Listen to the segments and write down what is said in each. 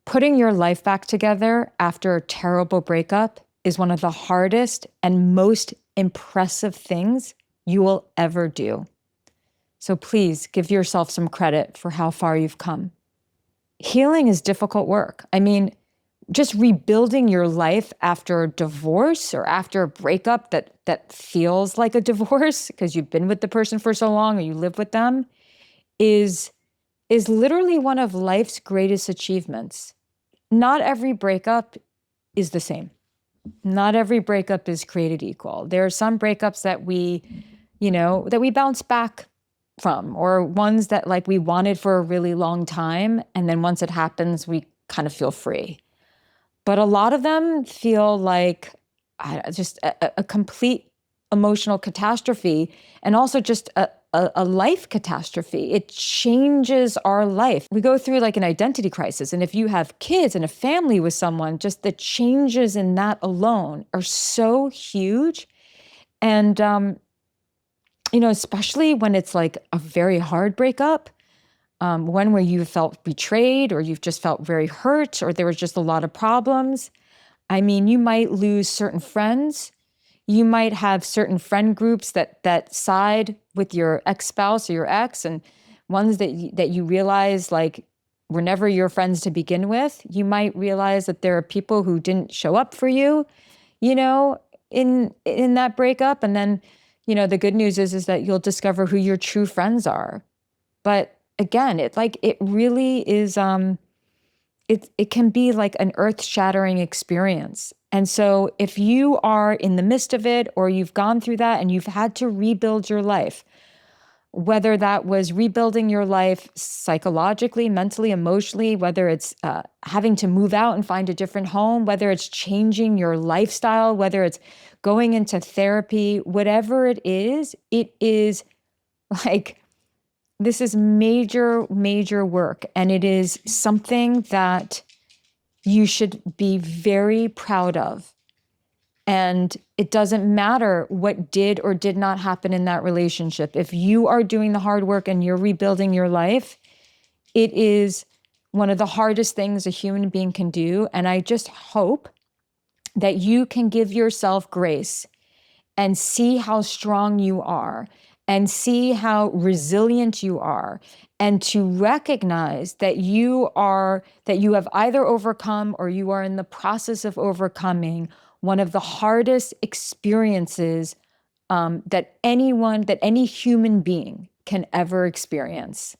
Putting your life back together after a terrible breakup is one of the hardest and most impressive things you will ever do. So please give yourself some credit for how far you've come. Healing is difficult work. I mean, just rebuilding your life after a divorce or after a breakup that feels like a divorce because you've been with the person for so long or you live with them is literally one of life's greatest achievements. Not every breakup is the same. Not every breakup is created equal. There are some breakups that we bounce back from, or ones that like we wanted for a really long time. And then once it happens, we kind of feel free. But a lot of them feel like just a complete emotional catastrophe, and also just a life catastrophe. It changes our life. We go through like an identity crisis. And if you have kids and a family with someone, just the changes in that alone are so huge. And, especially when it's like a very hard breakup, one where you felt betrayed or you've just felt very hurt or there was just a lot of problems. I mean, you might lose certain friends. You might have certain friend groups that side with your ex-spouse or your ex, and ones that you realize like were never your friends to begin with. You might realize that there are people who didn't show up for you, in that breakup. And then, the good news is that you'll discover who your true friends are. But again, it really is, it can be like an earth-shattering experience. And so if you are in the midst of it, or you've gone through that and you've had to rebuild your life, whether that was rebuilding your life psychologically, mentally, emotionally, whether it's having to move out and find a different home, whether it's changing your lifestyle, whether it's going into therapy, whatever it is like, this is major, major work. And it is something that you should be very proud of. And it doesn't matter what did or did not happen in that relationship. If you are doing the hard work and you're rebuilding your life, it is one of the hardest things a human being can do. And I just hope that you can give yourself grace and see how strong you are and see how resilient you are, and to recognize that you have either overcome or you are in the process of overcoming one of the hardest experiences that any human being can ever experience.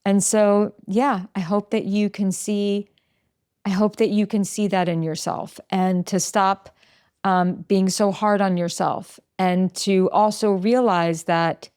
And so, yeah, I hope that you can see that in yourself, and to stop being so hard on yourself, and to also realize that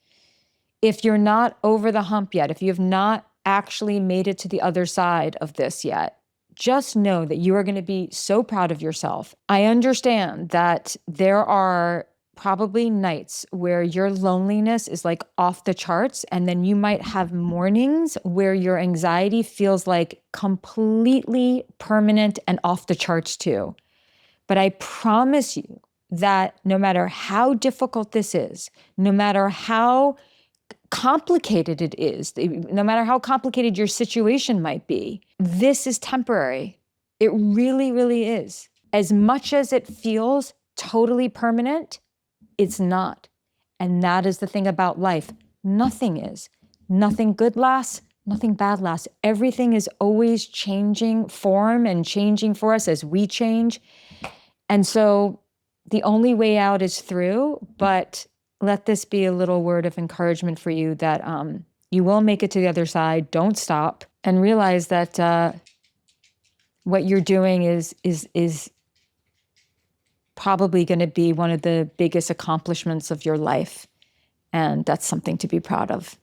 if you're not over the hump yet, if you have not actually made it to the other side of this yet, just know that you are going to be so proud of yourself. I understand that there are probably nights where your loneliness is like off the charts, and then you might have mornings where your anxiety feels like completely permanent and off the charts too. But I promise you that no matter how difficult this is, no matter how complicated it is, no matter how complicated your situation might be, this is temporary. It really, really is. As much as it feels totally permanent, it's not. And that is the thing about life. Nothing is. Nothing good lasts, nothing bad lasts. Everything is always changing form and changing for us as we change. And so the only way out is through, but let this be a little word of encouragement for you that you will make it to the other side. Don't stop, and realize that what you're doing is probably going to be one of the biggest accomplishments of your life. And that's something to be proud of.